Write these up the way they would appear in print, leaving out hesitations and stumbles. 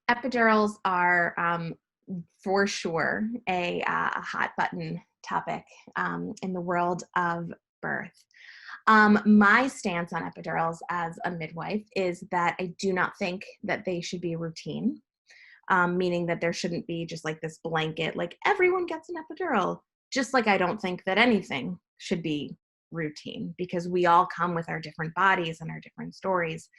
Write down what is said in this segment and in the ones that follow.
Epidurals are for sure a hot button topic in the world of birth. My stance on epidurals as a midwife is that I do not think that they should be routine, meaning that there shouldn't be just like this blanket, like everyone gets an epidural, just like I don't think that anything should be routine because we all come with our different bodies and our different stories.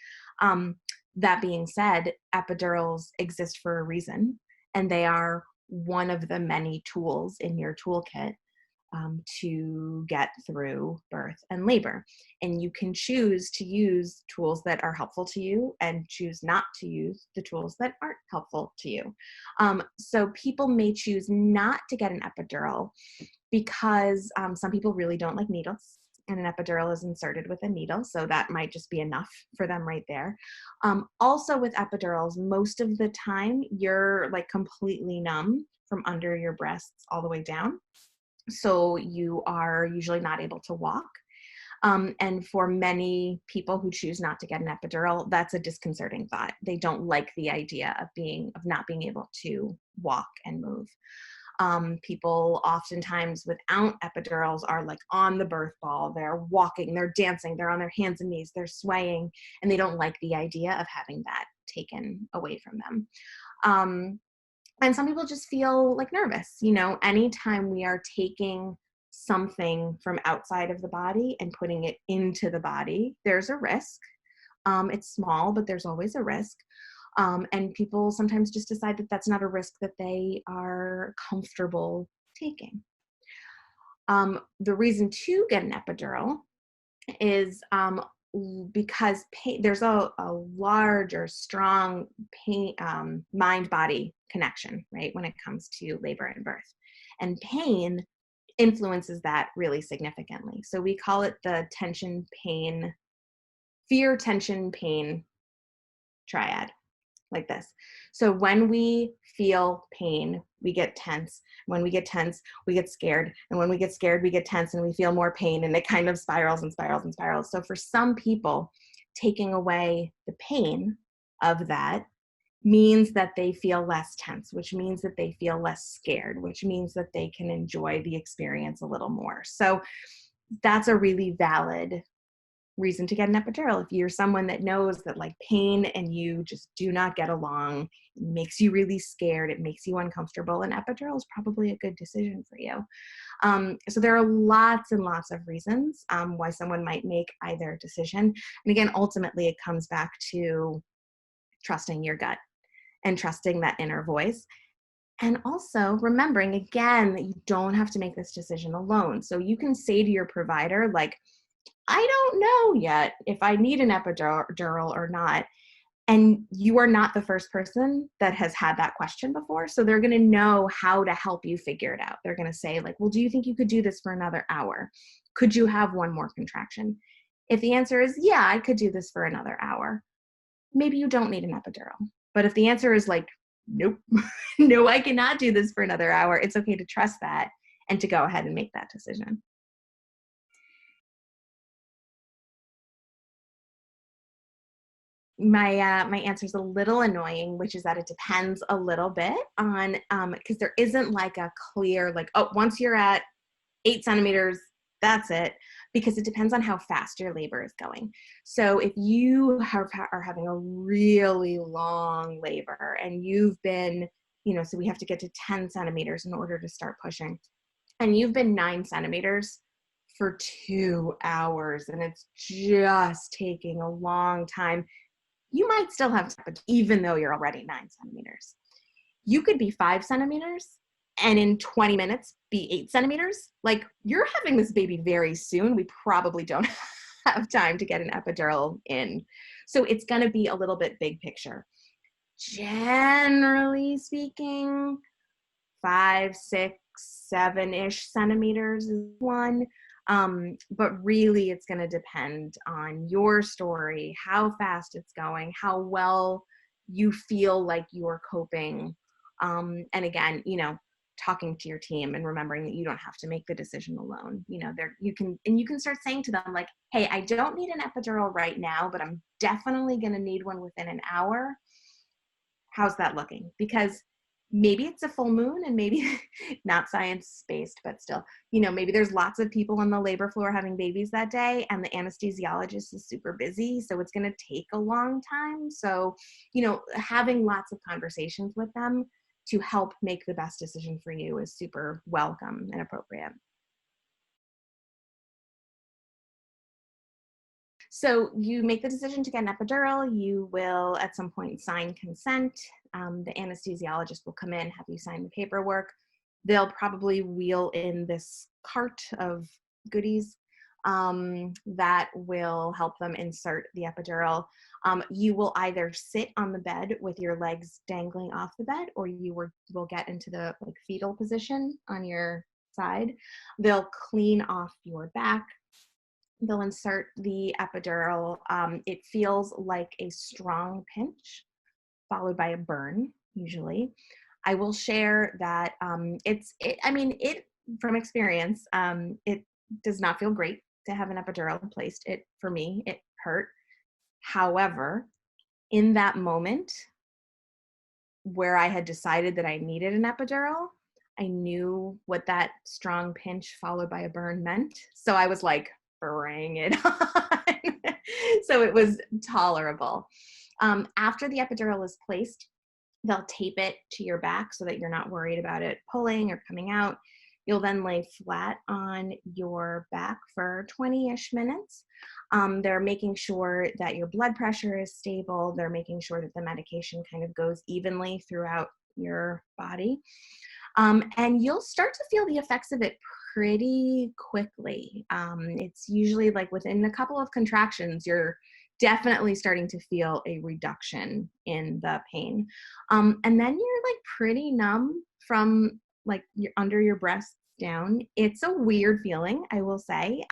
Um, that being said, epidurals exist for a reason, and they are one of the many tools in your toolkit to get through birth and labor. And you can choose to use tools that are helpful to you and choose not to use the tools that aren't helpful to you. So people may choose not to get an epidural because some people really don't like needles. And an epidural is inserted with a needle, so that might just be enough for them right there. Also with epidurals, most of the time you're like completely numb from under your breasts all the way down. So you are usually not able to walk. And for many people who choose not to get an epidural, that's a disconcerting thought. They don't like the idea of not being able to walk and move. People oftentimes without epidurals are like on the birth ball, they're walking, they're dancing, they're on their hands and knees, they're swaying, and they don't like the idea of having that taken away from them. And some people just feel like nervous. Anytime we are taking something from outside of the body and putting it into the body, there's a risk. It's small, but there's always a risk. And people sometimes just decide that that's not a risk that they are comfortable taking. The reason to get an epidural is because there's a large or strong mind-body connection, right, when it comes to labor and birth. And pain influences that really significantly. So we call it the fear, tension, pain triad, like this. So when we feel pain, we get tense. When we get tense, we get scared. And when we get scared, we get tense and we feel more pain, and it kind of spirals and spirals and spirals. So for some people, taking away the pain of that means that they feel less tense, which means that they feel less scared, which means that they can enjoy the experience a little more. So that's a really valid reason to get an epidural. If you're someone that knows that like pain and you just do not get along, it makes you really scared, it makes you uncomfortable, an epidural is probably a good decision for you. So there are lots and lots of reasons why someone might make either decision. And again, ultimately it comes back to trusting your gut and trusting that inner voice. And also remembering, again, that you don't have to make this decision alone. So you can say to your provider, like, I don't know yet if I need an epidural or not. And you are not the first person that has had that question before. So they're going to know how to help you figure it out. They're going to say like, well, do you think you could do this for another hour? Could you have one more contraction? If the answer is, yeah, I could do this for another hour, maybe you don't need an epidural. But if the answer is like, nope, no, I cannot do this for another hour, it's okay to trust that and to go ahead and make that decision. My answer is a little annoying, which is that it depends a little bit on because there isn't like a clear like, oh, once you're at 8 centimeters, that's it, because it depends on how fast your labor is going. So if you are having a really long labor and you've been, so we have to get to 10 centimeters in order to start pushing, and you've been 9 centimeters for 2 hours and it's just taking a long time, you might still have to, even though you're already 9 centimeters. You could be 5 centimeters and in 20 minutes be 8 centimeters. Like, you're having this baby very soon. We probably don't have time to get an epidural in. So it's going to be a little bit big picture. Generally speaking, 5, 6, 7-ish centimeters is one. But really it's going to depend on your story, how fast it's going, how well you feel like you're coping. And again, talking to your team and remembering that you don't have to make the decision alone. You can start saying to them like, hey, I don't need an epidural right now, but I'm definitely going to need one within an hour. how's that looking? Because maybe it's a full moon and maybe not science-based, but still, maybe there's lots of people on the labor floor having babies that day and the anesthesiologist is super busy. So it's going to take a long time. So, having lots of conversations with them to help make the best decision for you is super welcome and appropriate. So you make the decision to get an epidural. You will at some point sign consent. The anesthesiologist will come in, have you sign the paperwork. They'll probably wheel in this cart of goodies that will help them insert the epidural. You will either sit on the bed with your legs dangling off the bed, or you will get into the fetal position on your side. They'll clean off your back. They'll insert the epidural. It feels like a strong pinch followed by a burn, usually. I will share that from experience, it does not feel great to have an epidural placed. For me, it hurt. However, in that moment where I had decided that I needed an epidural, I knew what that strong pinch followed by a burn meant. So I was like, bring it on. So it was tolerable. After the epidural is placed, they'll tape it to your back so that you're not worried about it pulling or coming out. You'll then lay flat on your back for 20-ish minutes. They're making sure that your blood pressure is stable. They're making sure that the medication kind of goes evenly throughout your body. And you'll start to feel the effects of it pretty quickly. It's usually within a couple of contractions, you're definitely starting to feel a reduction in the pain. And then you're pretty numb from you're under your breast down. It's a weird feeling, I will say.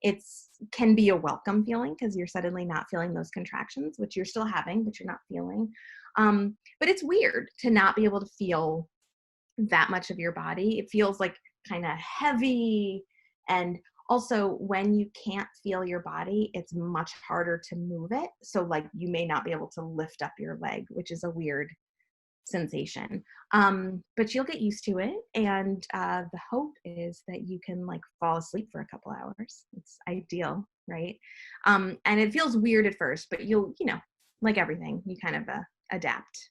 It's can be a welcome feeling because you're suddenly not feeling those contractions, which you're still having, but you're not feeling. But it's weird to not be able to feel that much of your body. It feels kind of heavy. And also when you can't feel your body, it's much harder to move it. So you may not be able to lift up your leg, which is a weird sensation. But you'll get used to it. And the hope is that you can fall asleep for a couple hours. It's ideal, right? And it feels weird at first, but you'll, like everything, you kind of adapt